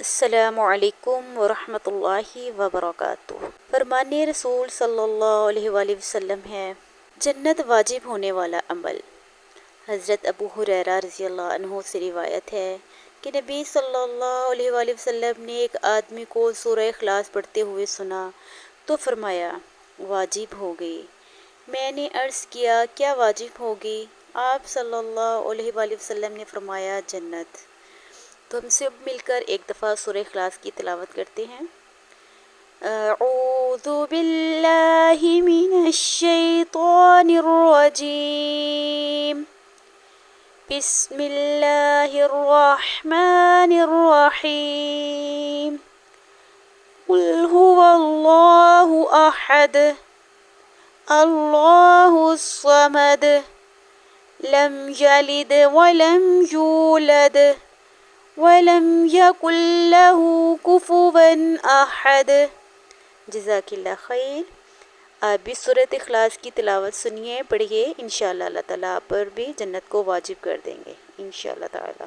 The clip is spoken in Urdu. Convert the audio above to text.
السلام علیکم ورحمۃ اللہ وبرکاتہ۔ فرمان رسول صلی اللہ علیہ وآلہ وسلم ہے، جنت واجب ہونے والا عمل۔ حضرت ابو ہریرہ رضی اللہ عنہ سے روایت ہے کہ نبی صلی اللہ علیہ وآلہ وسلم نے ایک آدمی کو سورہ اخلاص پڑھتے ہوئے سنا تو فرمایا، واجب ہو گئی۔ میں نے عرض کیا، کیا واجب ہوگی؟ آپ صلی اللہ علیہ وآلہ وسلم نے فرمایا، جنت۔ تو ہم سب مل کر ایک دفعہ سورہ اخلاص کی تلاوت کرتے ہیں۔ اعوذ باللہ من الشیطان الرجیم، بسم اللہ الرحمن الرحیم، قل هو اللہ احد اللہ الصمد لم یلد ولم یولد وَلَمْ يَكُنْ لَهُ كُفُوًا أَحَدٌ۔ جزاک اللہ خیر۔ آپ بھی سورۃ اخلاص کی تلاوت سنیے، پڑھیے، انشاءاللہ اللہ تعالیٰ آپ پر بھی جنت کو واجب کر دیں گے، انشاءاللہ تعالیٰ۔